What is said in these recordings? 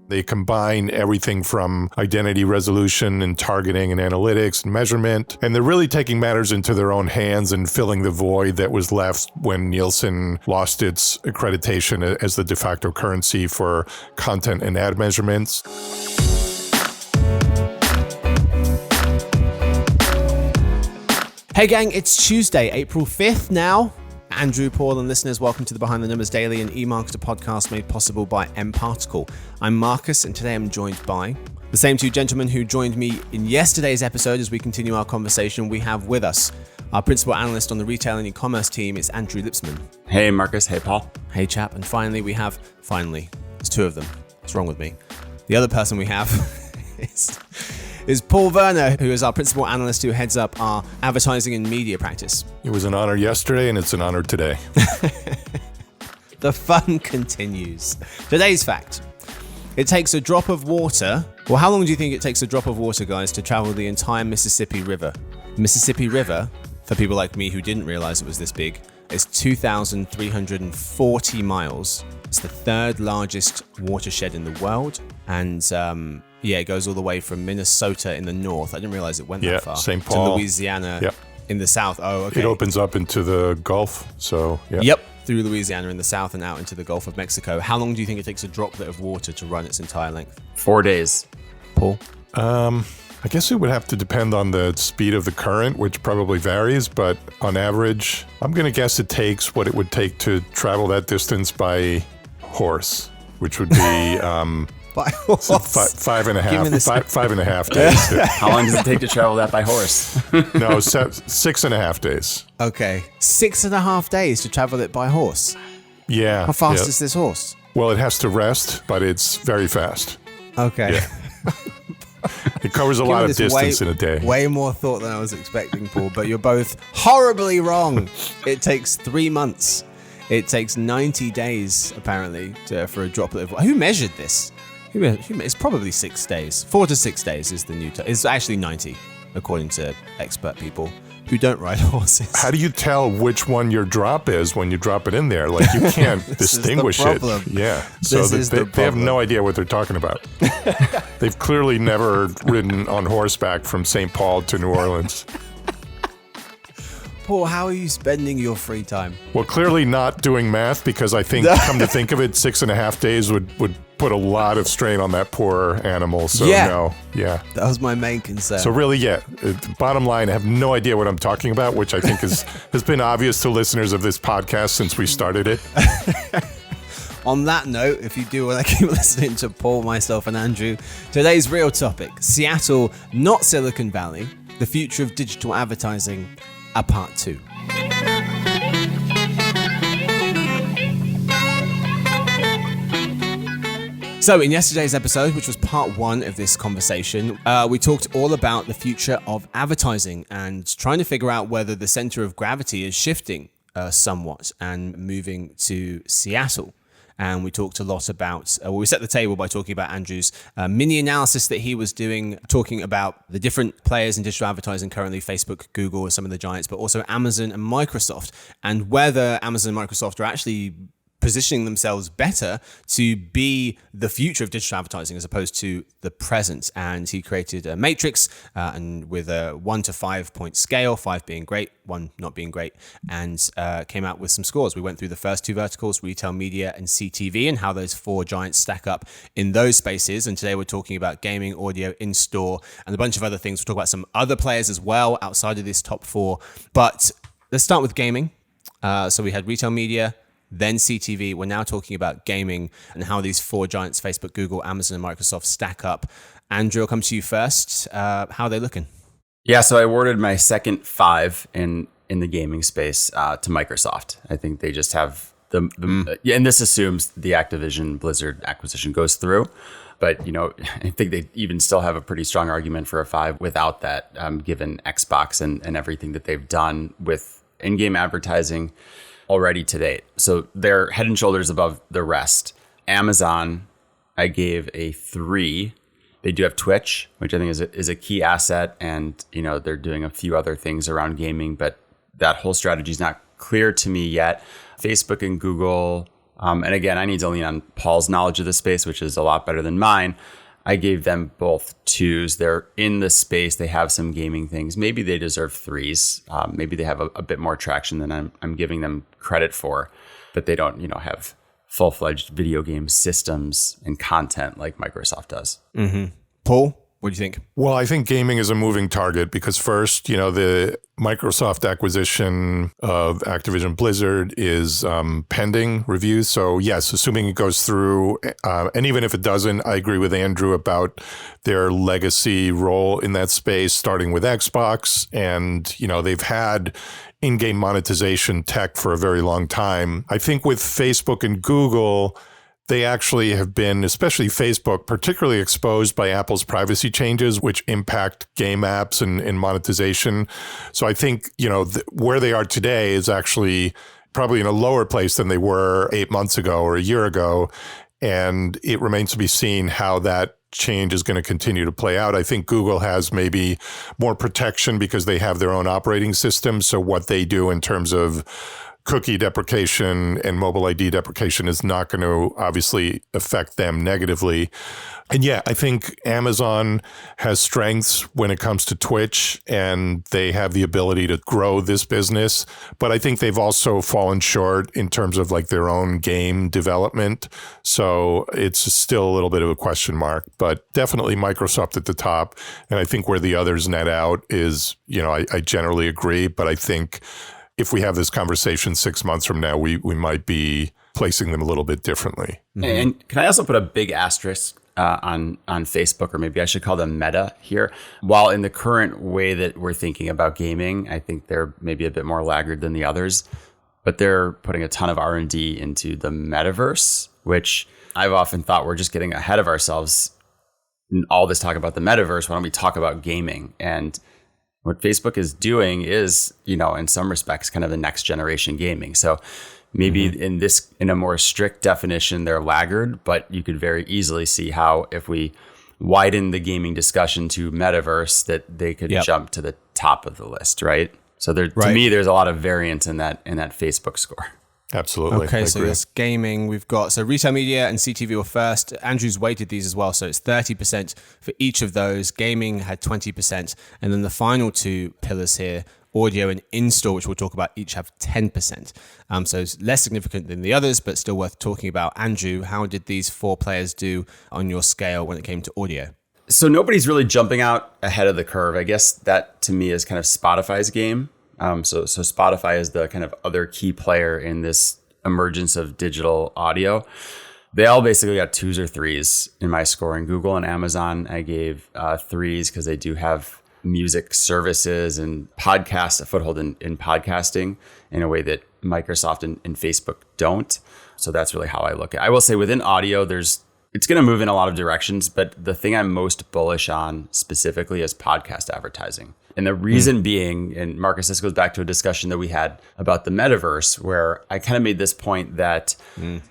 They combine everything from identity resolution and targeting and analytics and measurement. And they're really taking matters into their own hands and filling the void that was left when Nielsen lost its accreditation as the de facto currency for content and ad measurements. Hey gang, it's Tuesday, April 5th now. Andrew, Paul, and listeners, welcome to the Behind the Numbers Daily, an eMarketer podcast made possible by mParticle. I'm Marcus, and today I'm joined by the same two gentlemen who joined me in yesterday's episode. As we continue our conversation, we have with us our principal analyst on the retail and e-commerce team. It's Andrew Lipsman. Hey, Marcus. Hey, Paul. Hey, chap. And finally, there's two of them. What's wrong with me? The other person we have is Paul Werner, who is our principal analyst who heads up our advertising and media practice. It was an honor yesterday, and it's an honor today. The fun continues. Today's fact. It takes a drop of water. Well, how long do you think it takes a drop of water, guys, to travel the entire Mississippi River? Mississippi River, for people like me who didn't realize it was this big, is 2,340 miles. It's the third largest watershed in the world. And it goes all the way from Minnesota in the north. I didn't realize it went that far. St. Paul. To Louisiana in the south. Oh, okay. It opens up into the Gulf, so yeah. Yep, through Louisiana in the south and out into the Gulf of Mexico. How long do you think it takes a droplet of water to run its entire length? 4 days. Paul? I guess it would have to depend on the speed of the current, which probably varies, but on average, I'm going to guess it takes what it would take to travel that distance by horse, which would be By horse? 5.5 days. How long does it take to travel that by horse? No, 6.5 days. Okay, 6.5 days to travel it by horse. Yeah. How fast is this horse? Well, it has to rest, but it's very fast. Okay. Yeah. It covers a lot of distance in a day. Way more thought than I was expecting, Paul, but you're both horribly wrong. It takes 3 months. It takes 90 days, apparently, for a droplet of water. Who measured this? It's probably 6 days. 4 to 6 days is the new time. It's actually 90, according to expert people who don't ride horses. How do you tell which one your drop is when you drop it in there? Like, you can't distinguish it. Yeah. So they have no idea what they're talking about. They've clearly never ridden on horseback from St. Paul to New Orleans. Paul, how are you spending your free time? Well, clearly not doing math, because I think, come to think of it, 6.5 days would put a lot of strain on that poor animal. So no. Yeah. That was my main concern. So really, bottom line, I have no idea what I'm talking about, which I think has been obvious to listeners of this podcast since we started it. On that note, if you do want to keep listening to Paul, myself, and Andrew, today's real topic, Seattle, not Silicon Valley, the future of digital advertising, a part 2. So in yesterday's episode, which was part 1 of this conversation, we talked all about the future of advertising and trying to figure out whether the center of gravity is shifting somewhat and moving to Seattle. And we talked a lot about, we set the table by talking about Andrew's mini analysis that he was doing, talking about the different players in digital advertising currently, Facebook, Google are some of the giants, but also Amazon and Microsoft, and whether Amazon and Microsoft are actually positioning themselves better to be the future of digital advertising as opposed to the present. And he created a matrix and with a 1 to 5 point scale, 5 being great, 1 not being great, and came out with some scores. We went through the first 2 verticals, retail media and CTV, and how those 4 giants stack up in those spaces. And today we're talking about gaming, audio, in-store, and a bunch of other things. We'll talk about some other players as well outside of this top 4. But let's start with gaming. So we had retail media, then CTV. We're now talking about gaming and how these 4 giants, Facebook, Google, Amazon, and Microsoft, stack up. Andrew, I'll come to you first. How are they looking? Yeah, so I awarded my second 5 in the gaming space to Microsoft. I think they just have and this assumes the Activision Blizzard acquisition goes through. But, I think they even still have a pretty strong argument for a 5 without that, given Xbox and everything that they've done with in-game advertising already to date. So they're head and shoulders above the rest. Amazon, I gave a 3. They do have Twitch, which I think is a key asset. And, they're doing a few other things around gaming, but that whole strategy is not clear to me yet. Facebook and Google, And again, I need to lean on Paul's knowledge of the space, which is a lot better than mine. I gave them both 2s. They're in the space. They have some gaming things. Maybe they deserve 3s. Maybe they have a bit more traction than I'm giving them credit for, but they don't, have full-fledged video game systems and content like Microsoft does. Mm-hmm. Paul, what do you think? Well, I think gaming is a moving target because first, the Microsoft acquisition of Activision Blizzard is pending review. So yes, assuming it goes through, and even if it doesn't, I agree with Andrew about their legacy role in that space, starting with Xbox. And, they've had in-game monetization tech for a very long time. I think with Facebook and Google, they actually have been, especially Facebook, particularly exposed by Apple's privacy changes, which impact game apps and monetization. So I think, where they are today is actually probably in a lower place than they were 8 months ago or a year ago. And it remains to be seen how that change is going to continue to play out. I think Google has maybe more protection because they have their own operating system. So what they do in terms of cookie deprecation and mobile ID deprecation is not going to obviously affect them negatively. And yeah, I think Amazon has strengths when it comes to Twitch and they have the ability to grow this business. But I think they've also fallen short in terms of like their own game development. So it's still a little bit of a question mark, but definitely Microsoft at the top. And I think where the others net out is, I generally agree, but I think if we have this conversation 6 months from now, we might be placing them a little bit differently. Mm-hmm. And can I also put a big asterisk on Facebook, or maybe I should call them Meta here? While in the current way that we're thinking about gaming, I think they're maybe a bit more laggard than the others, but they're putting a ton of R&D into the metaverse, which I've often thought we're just getting ahead of ourselves. All this talk about the metaverse, why don't we talk about gaming? And what Facebook is doing is, in some respects, kind of the next generation gaming. So maybe in a more strict definition, they're laggard, but you could very easily see how if we widen the gaming discussion to metaverse, that they could jump to the top of the list, right? So to me, there's a lot of variance in that Facebook score. Absolutely. Okay, so that's gaming. We've got, retail media and CTV were first. Andrew's weighted these as well, so it's 30% for each of those. Gaming had 20%. And then the final 2 pillars here, audio and in-store, which we'll talk about, each have 10%. So it's less significant than the others, but still worth talking about. Andrew, how did these 4 players do on your scale when it came to audio? So nobody's really jumping out ahead of the curve. I guess that to me is kind of Spotify's game. So Spotify is the kind of other key player in this emergence of digital audio. They all basically got 2s or 3s in my scoring. Google and Amazon, I gave 3s because they do have music services and podcasts, a foothold in podcasting in a way that Microsoft and Facebook don't. So that's really how I look at it. I will say within audio, it's going to move in a lot of directions, but the thing I'm most bullish on specifically is podcast advertising. And the reason being, and Marcus, this goes back to a discussion that we had about the metaverse, where I kind of made this point that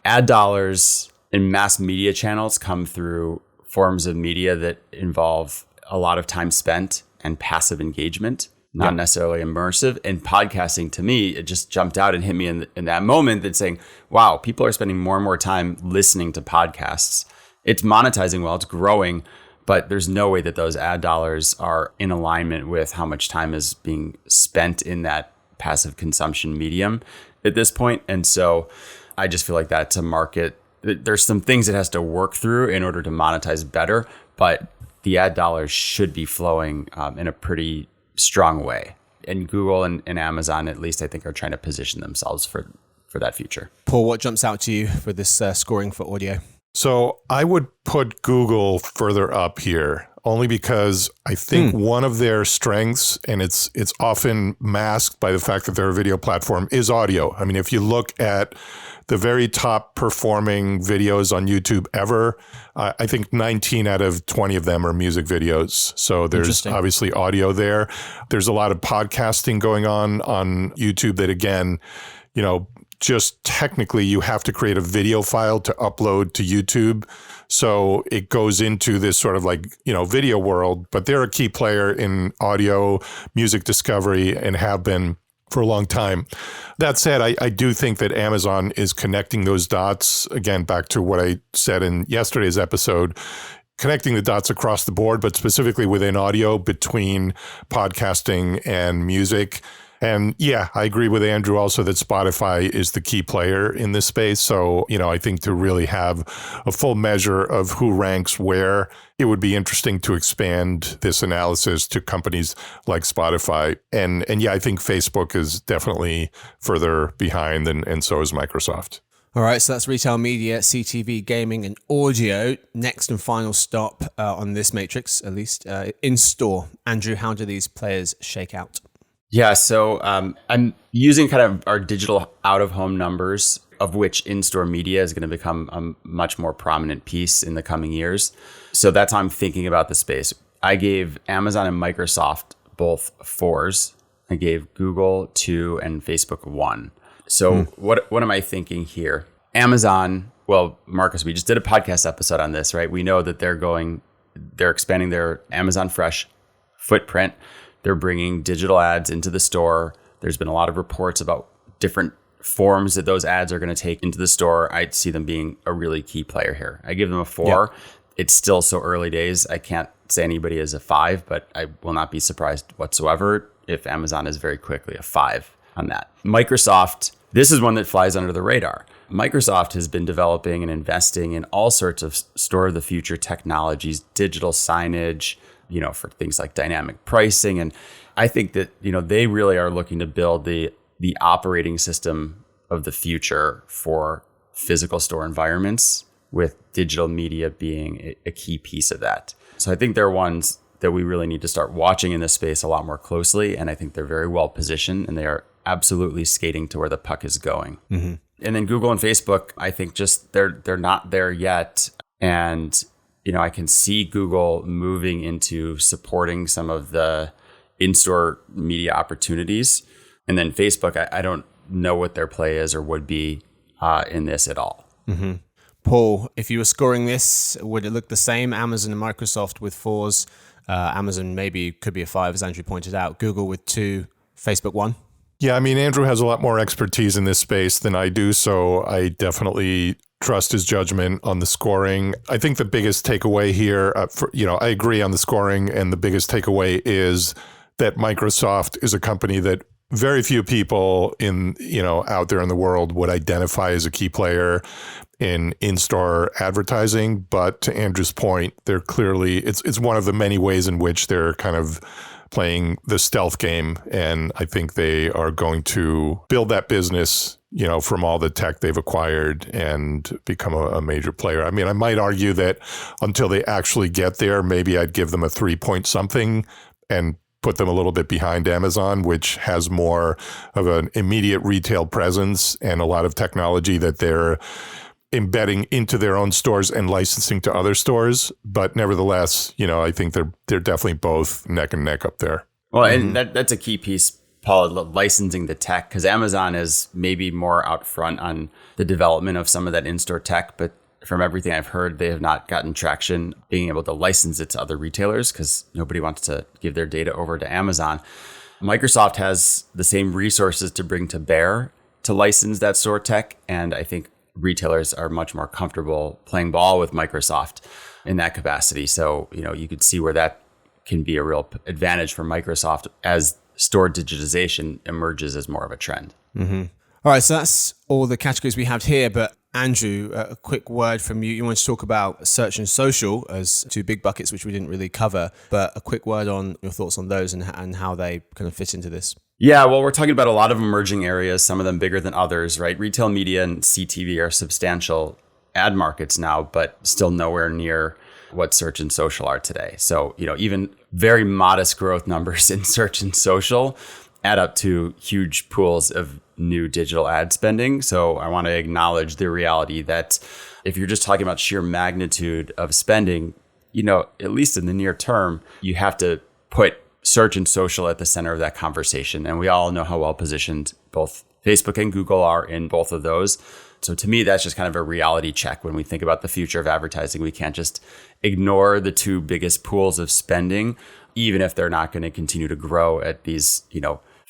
ad dollars in mass media channels come through forms of media that involve a lot of time spent and passive engagement, not necessarily immersive. And podcasting, to me, it just jumped out and hit me in that moment that saying, wow, people are spending more and more time listening to podcasts. It's monetizing well, it's growing, but there's no way that those ad dollars are in alignment with how much time is being spent in that passive consumption medium at this point. And so I just feel like that's a market. There's some things it has to work through in order to monetize better, but the ad dollars should be flowing in a pretty strong way. And Google and Amazon, at least, I think, are trying to position themselves for that future. Paul, what jumps out to you for this scoring for audio? So I would put Google further up here, only because I think one of their strengths, and it's often masked by the fact that they're a video platform, is audio. I mean, if you look at the very top performing videos on YouTube ever, I think 19 out of 20 of them are music videos. So there's obviously audio there. There's a lot of podcasting going on YouTube that, again, just technically you have to create a video file to upload to YouTube. So it goes into this sort of video world, but they're a key player in audio, music discovery, and have been for a long time. That said, I do think that Amazon is connecting those dots. Again, back to what I said in yesterday's episode, connecting the dots across the board, but specifically within audio between podcasting and music. And yeah, I agree with Andrew also that Spotify is the key player in this space. So, I think to really have a full measure of who ranks where, it would be interesting to expand this analysis to companies like Spotify. And yeah, I think Facebook is definitely further behind, and so is Microsoft. All right, so that's retail media, CTV, gaming, and audio. Next and final stop on this matrix, at least, in-store. Andrew, how do these players shake out? Yeah, so I'm using kind of our digital out-of-home numbers, of which in-store media is going to become a much more prominent piece in the coming years. So that's how I'm thinking about the space. I gave Amazon and Microsoft both 4s. I gave Google 2 and Facebook 1. So what am I thinking here? Amazon, well, Marcus, we just did a podcast episode on this, right? We know that they're expanding their Amazon Fresh footprint. They're bringing digital ads into the store. There's been a lot of reports about different forms that those ads are going to take into the store. I see them being a really key player here. I give them a 4. Yeah. It's still so early days. I can't say anybody is a 5, but I will not be surprised whatsoever if Amazon is very quickly a 5 on that. Microsoft, this is one that flies under the radar. Microsoft has been developing and investing in all sorts of store of the future technologies, digital signage, for things like dynamic pricing. And I think that, they really are looking to build the operating system of the future for physical store environments, with digital media being a key piece of that. So I think they're ones that we really need to start watching in this space a lot more closely. And I think they're very well positioned, and they are absolutely skating to where the puck is going. Mm-hmm. And then Google and Facebook, I think just they're not there yet. And I can see Google moving into supporting some of the in-store media opportunities. And then Facebook, I don't know what their play is or would be in this at all. Mm-hmm. Paul, if you were scoring this, would it look the same? Amazon and Microsoft with 4s. Amazon maybe could be a 5, as Andrew pointed out. Google with 2, Facebook 1. Yeah, Andrew has a lot more expertise in this space than I do, so I definitely trust his judgment on the scoring. I think the biggest takeaway here, I agree on the scoring, and the biggest takeaway is that Microsoft is a company that very few people out there in the world would identify as a key player in-store advertising. But to Andrew's point, they're clearly, it's one of the many ways in which they're kind of playing the stealth game. And I think they are going to build that business, from all the tech they've acquired and become a major player. I might argue that until they actually get there, maybe I'd give them a 3-point something and put them a little bit behind Amazon, which has more of an immediate retail presence and a lot of technology that they're embedding into their own stores and licensing to other stores. But nevertheless, I think they're definitely both neck and neck up there. Well, and that's a key piece, Paul, licensing the tech, because Amazon is maybe more out front on the development of some of that in-store tech, but from everything I've heard, they have not gotten traction being able to license it to other retailers because nobody wants to give their data over to Amazon. Microsoft has the same resources to bring to bear to license that store tech, and I think retailers are much more comfortable playing ball with Microsoft in that capacity. So, you could see where that can be a real advantage for Microsoft as store digitization emerges as more of a trend. Mm-hmm. All right, so that's all the categories we have here. But Andrew, a quick word from you. You want to talk about search and social as 2 big buckets, which we didn't really cover, but a quick word on your thoughts on those and how they kind of fit into this. Yeah, well, we're talking about a lot of emerging areas, some of them bigger than others, right? Retail media and CTV are substantial ad markets now, but still nowhere near what search and social are today. So, even very modest growth numbers in search and social add up to huge pools of new digital ad spending. So I want to acknowledge the reality that if you're just talking about sheer magnitude of spending, at least in the near term, you have to put search and social at the center of that conversation. And we all know how well positioned both Facebook and Google are in both of those. So to me, that's just kind of a reality check when we think about the future of advertising. We can't just ignore the 2 biggest pools of spending, even if they're not going to continue to grow at these,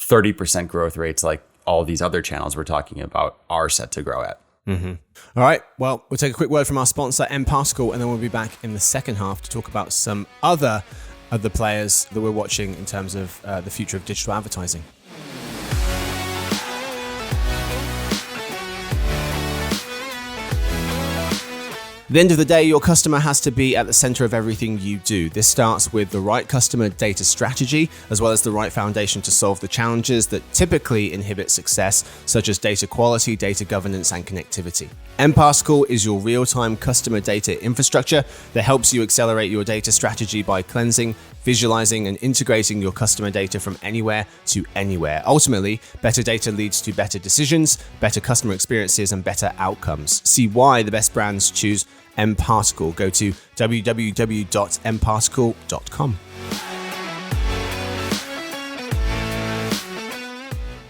30% growth rates like all these other channels we're talking about are set to grow at. All right. Well, we'll take a quick word from our sponsor, mParticle, and then we'll be back in the second half to talk about some other of the players that we're watching in terms of the future of digital advertising. At the end of the day, your customer has to be at the center of everything you do. This starts with the right customer data strategy, as well as the right foundation to solve the challenges that typically inhibit success, such as data quality, data governance, and connectivity. mParticle is your real-time customer data infrastructure that helps you accelerate your data strategy by cleansing, visualizing, and integrating your customer data from anywhere to anywhere. Ultimately, better data leads to better decisions, better customer experiences, and better outcomes. See why the best brands choose mParticle. Go to www.mparticle.com.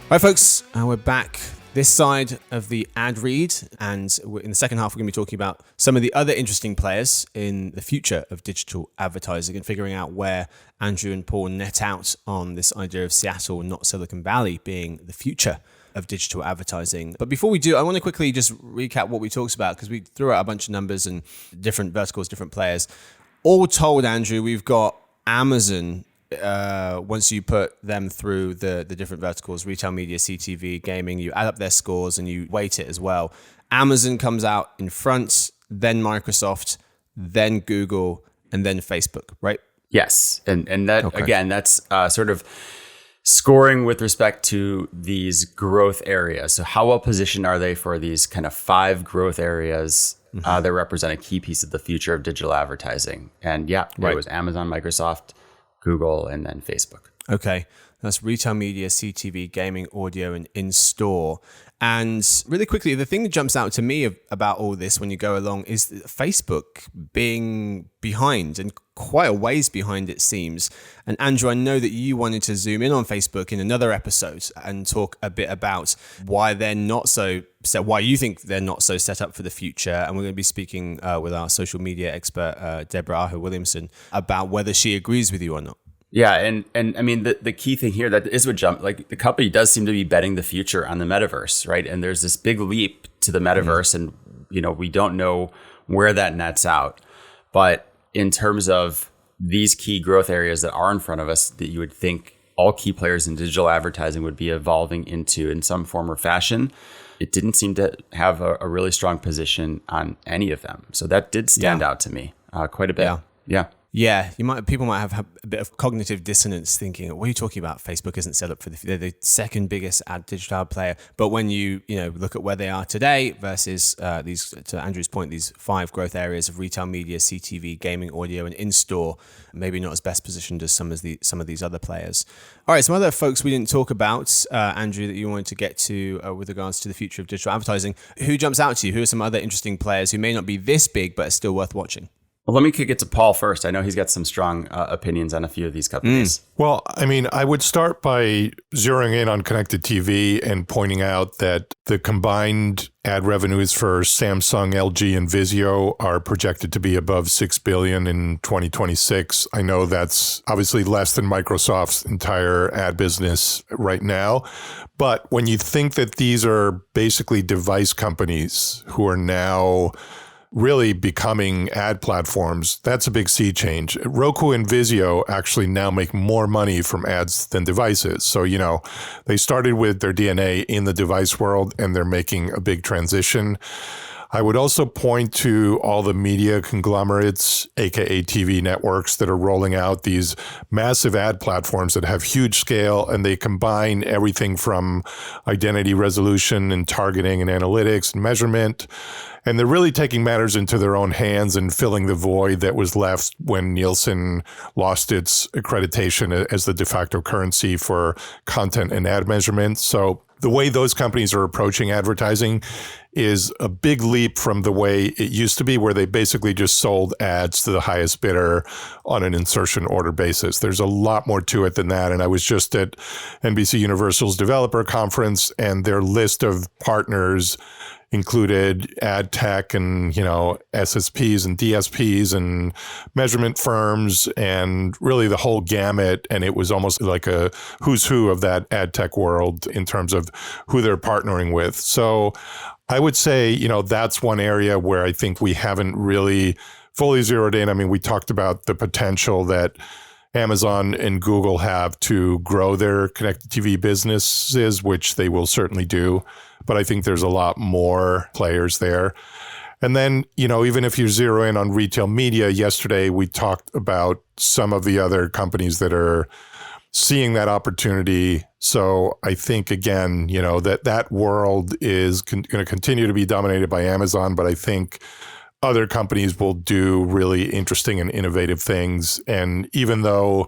All right, folks, we're back this side of the ad read, and in the second half, we're going to be talking about some of the other interesting players in the future of digital advertising and figuring out where Andrew and Paul net out on this idea of Seattle, not Silicon Valley, being the future of digital advertising. But before we do, I want to quickly just recap what we talked about, because we threw out a bunch of numbers and different verticals, different players. All told, Andrew, we've got Amazon. Once you put them through the different verticals, retail media, CTV, gaming, you add up their scores and you weight it as well. Amazon comes out in front, then Microsoft, then Google, and then Facebook, right? Yes. And that, okay. Again, that's sort of scoring with respect to these growth areas. So how well positioned are they for these kind of 5 growth areas that represent a key piece of the future of digital advertising? And yeah, right. It was Amazon, Microsoft, Google, and then Facebook. Okay. That's retail media, CTV, gaming, audio, and in-store. And really quickly, the thing that jumps out to me about all this when you go along is Facebook being behind, and quite a ways behind it seems. And Andrew, I know that you wanted to zoom in on Facebook in another episode and talk a bit about why they're not so set, why you think they're not so set up for the future. And we're going to be speaking with our social media expert, Deborah Aho Williamson, about whether she agrees with you or not. Yeah, and I mean the key thing here that is what jump, like the company does seem to be betting the future on the metaverse, right? And there's this big leap to the metaverse, and we don't know where that nets out. But in terms of these key growth areas that are in front of us, that you would think all key players in digital advertising would be evolving into in some form or fashion, it didn't seem to have a really strong position on any of them. So that did stand out to me quite a bit. Yeah, people might have a bit of cognitive dissonance, thinking, "What are you talking about? Facebook isn't set up for they're the second biggest digital ad player." But when you look at where they are today versus these, to Andrew's point, these 5 growth areas of retail media, CTV, gaming, audio, and in-store, maybe not as best positioned as some of these other players. All right, some other folks we didn't talk about, Andrew, that you wanted to get to with regards to the future of digital advertising. Who jumps out to you? Who are some other interesting players who may not be this big but are still worth watching? Well, let me kick it to Paul first. I know he's got some strong opinions on a few of these companies. Well, I mean, I would start by zeroing in on connected TV and pointing out that the combined ad revenues for Samsung, LG, and Vizio are projected to be above $6 billion in 2026. I know that's obviously less than Microsoft's entire ad business right now. But when you think that these are basically device companies who are now really becoming ad platforms, that's a big sea change. Roku and Vizio actually now make more money from ads than devices. So, they started with their DNA in the device world and they're making a big transition. I would also point to all the media conglomerates, aka TV networks, that are rolling out these massive ad platforms that have huge scale, and they combine everything from identity resolution and targeting and analytics and measurement. And they're really taking matters into their own hands and filling the void that was left when Nielsen lost its accreditation as the de facto currency for content and ad measurement. So the way those companies are approaching advertising is a big leap from the way it used to be, where they basically just sold ads to the highest bidder on an insertion order basis. There's a lot more to it than that. And I was just at NBC Universal's developer conference, and their list of partners included ad tech and, SSPs and DSPs and measurement firms and really the whole gamut. And it was almost like a who's who of that ad tech world in terms of who they're partnering with. So I would say, that's one area where I think we haven't really fully zeroed in. I mean, we talked about the potential that Amazon and Google have to grow their connected TV businesses, which they will certainly do. But I think there's a lot more players there. And then, even if you zero in on retail media, yesterday we talked about some of the other companies that are seeing that opportunity. So I think, again, that world is going to continue to be dominated by Amazon, but I think other companies will do really interesting and innovative things. And even though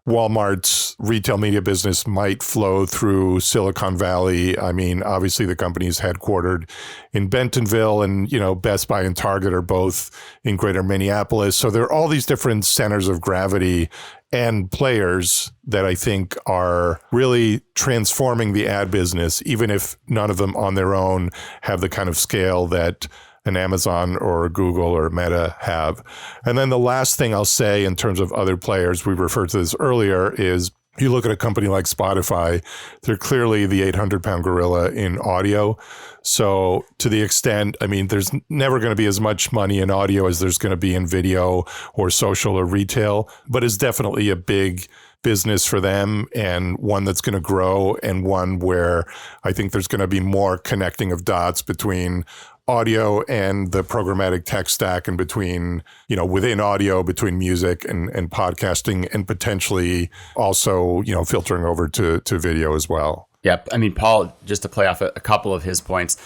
Walmart's retail media business might flow through Silicon Valley, I mean, obviously the company's headquartered in Bentonville, and, Best Buy and Target are both in greater Minneapolis. So there are all these different centers of gravity and players that I think are really transforming the ad business, even if none of them on their own have the kind of scale that an Amazon or a Google or Meta have. And then the last thing I'll say in terms of other players, we referred to this earlier, is you look at a company like Spotify, they're clearly the 800-pound gorilla in audio. So to the extent, I mean, there's never going to be as much money in audio as there's going to be in video or social or retail, but it's definitely a big business for them and one that's going to grow, and one where I think there's going to be more connecting of dots between audio and the programmatic tech stack, and between, within audio, between music and podcasting, and potentially also, filtering over to video as well. Yep. I mean, Paul, just to play off a couple of his points,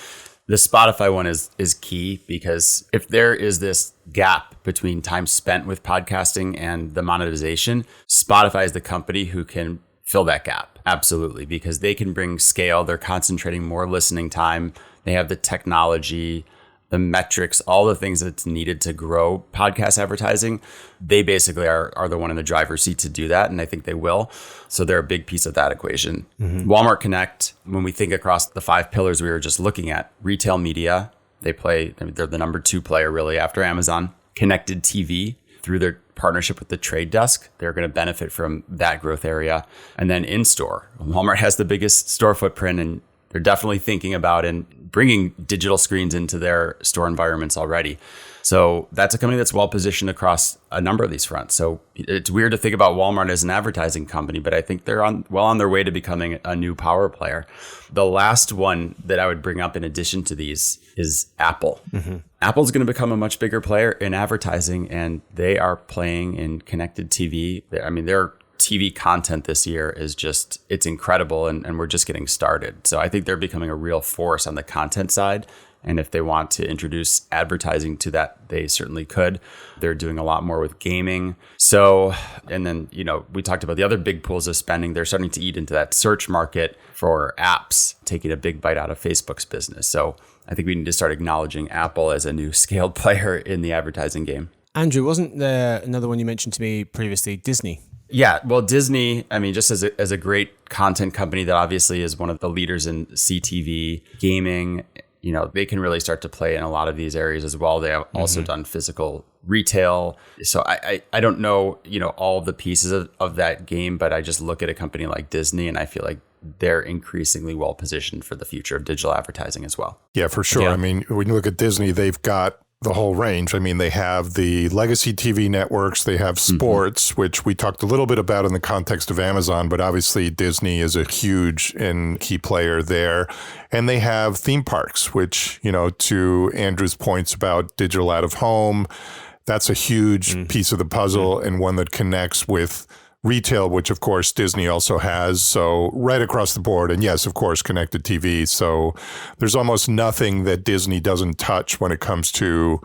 the Spotify one is key, because if there is this gap between time spent with podcasting and the monetization, Spotify is the company who can fill that gap. Absolutely. Because they can bring scale. They're concentrating more listening time. They have the technology, the metrics, all the things that's needed to grow podcast advertising. They basically are the one in the driver's seat to do that. And I think they will. So they're a big piece of that equation. Mm-hmm. Walmart Connect, when we think across the 5 pillars we were just looking at, retail media, they're the number 2 player really after Amazon. Connected TV, through their partnership with The Trade Desk, they're going to benefit from that growth area. And then in-store, Walmart has the biggest store footprint, and they're definitely thinking about and bringing digital screens into their store environments already. So that's a company that's well positioned across a number of these fronts. So it's weird to think about Walmart as an advertising company, but I think they're on their way to becoming a new power player. The last one that I would bring up in addition to these is Apple. Mm-hmm. Apple's going to become a much bigger player in advertising, and they are playing in connected TV. I mean, their TV content this year is it's incredible, and we're just getting started. So I think they're becoming a real force on the content side. And if they want to introduce advertising to that, they certainly could. They're doing a lot more with gaming. So, and then, we talked about the other big pools of spending. They're starting to eat into that search market for apps, taking a big bite out of Facebook's business. So I think we need to start acknowledging Apple as a new scaled player in the advertising game. Andrew, wasn't there another one you mentioned to me previously, Disney? Yeah, well, Disney, I mean, just as a great content company that obviously is one of the leaders in CTV, gaming, they can really start to play in a lot of these areas as well. They have also done physical retail. So I don't know, all the pieces of that game, but I just look at a company like Disney and I feel like they're increasingly well positioned for the future of digital advertising as well. Yeah, for sure. Yeah. I mean, when you look at Disney, they've got the whole range. I mean, they have the legacy TV networks, they have sports, which we talked a little bit about in the context of Amazon, but obviously Disney is a huge and key player there. And they have theme parks, which, to Andrew's points about digital out of home, that's a huge piece of the puzzle and one that connects with retail, which of course Disney also has. So right across the board. And yes, of course, connected TV. So there's almost nothing that Disney doesn't touch when it comes to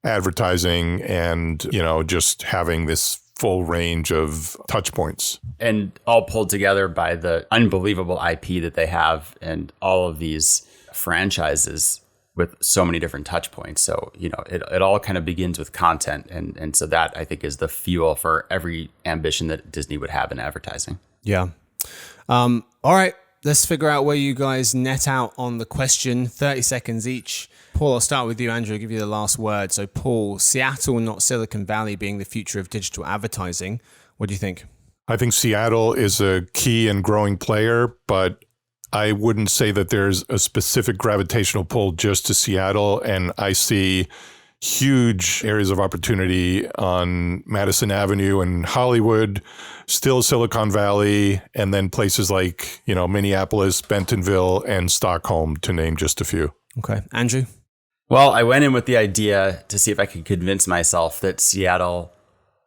advertising and, just having this full range of touch points. And all pulled together by the unbelievable IP that they have and all of these franchises with so many different touch points. So, it all kind of begins with content. And so that I think is the fuel for every ambition that Disney would have in advertising. Yeah. All right. let's figure out where you guys net out on the question. 30 seconds each. Paul, I'll start with you. Andrew, I'll give you the last word. So, Paul, Seattle, not Silicon Valley, being the future of digital advertising. What do you think? I think Seattle is a key and growing player, but I wouldn't say that there's a specific gravitational pull just to Seattle. And I see huge areas of opportunity on Madison Avenue and Hollywood, still Silicon Valley, and then places like, Minneapolis, Bentonville, and Stockholm, to name just a few. Okay. Andrew? Well, I went in with the idea to see if I could convince myself that Seattle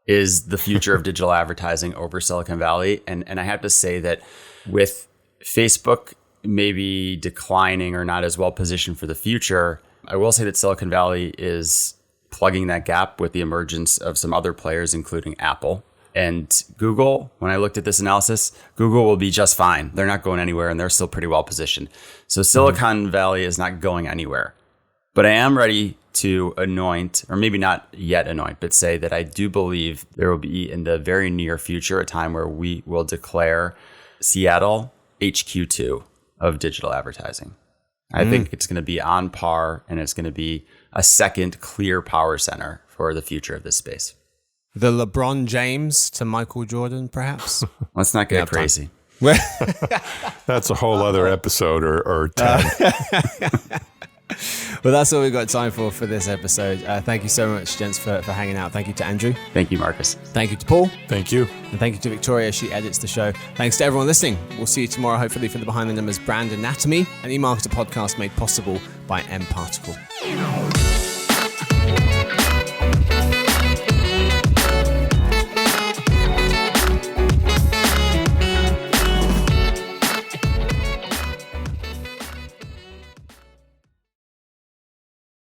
is the future of digital advertising over Silicon Valley. And I have to say that with Facebook maybe declining or not as well positioned for the future, I will say that Silicon Valley is plugging that gap with the emergence of some other players, including Apple and Google. When I looked at this analysis, Google will be just fine. They're not going anywhere and they're still pretty well positioned. So Silicon Valley is not going anywhere. But I am ready to anoint, or maybe not yet anoint, but say that I do believe there will be in the very near future a time where we will declare Seattle HQ2 of digital advertising. I think it's going to be on par, and it's going to be a second clear power center for the future of this space. The LeBron James to Michael Jordan, perhaps? Let's not get crazy. That's a whole other episode or 10. Well, that's all we've got time for this episode. Thank you so much, gents, for hanging out. Thank you to Andrew. Thank you, Marcus. Thank you to Paul. Thank you. And thank you to Victoria. She edits the show. Thanks to everyone listening. We'll see you tomorrow, hopefully, for the Behind the Numbers Brand Anatomy, an eMarketer podcast made possible by mParticle.